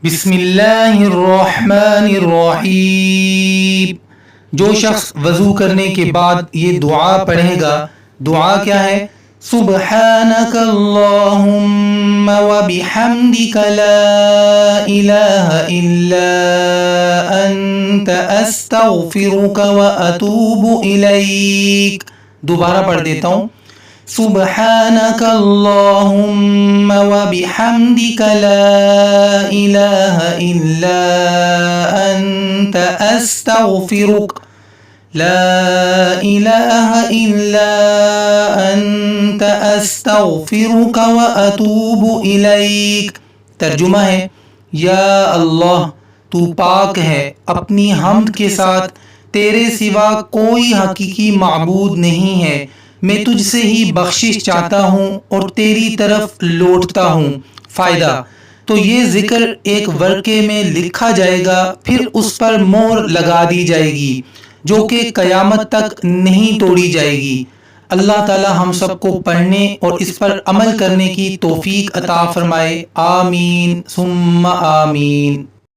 بسم اللہ الرحمن الرحیم۔ جو شخص وضو کرنے کے بعد یہ دعا پڑھے گا، دعا کیا ہے؟ سبحانک اللہم وبحمدک لا الہ الا انت استغفرک واتوب الیک۔ دوبارہ پڑھ دیتا ہوں، سبحانک اللہم وبحمدک لا الہ الا انت استغفرک لا الہ الا انت استغفرک واتوب الیک۔ ترجمہ ہے، یا اللہ تو پاک ہے، اپنی حمد کے ساتھ تیرے سوا کوئی حقیقی معبود نہیں ہے، میں تجھ سے ہی بخشش چاہتا ہوں اور تیری طرف لوٹتا ہوں۔ فائدہ، تو یہ ذکر ایک ورقے میں لکھا جائے گا، پھر اس پر مہر لگا دی جائے گی جو کہ قیامت تک نہیں توڑی جائے گی۔ اللہ تعالی ہم سب کو پڑھنے اور اس پر عمل کرنے کی توفیق عطا فرمائے، آمین ثم آمین۔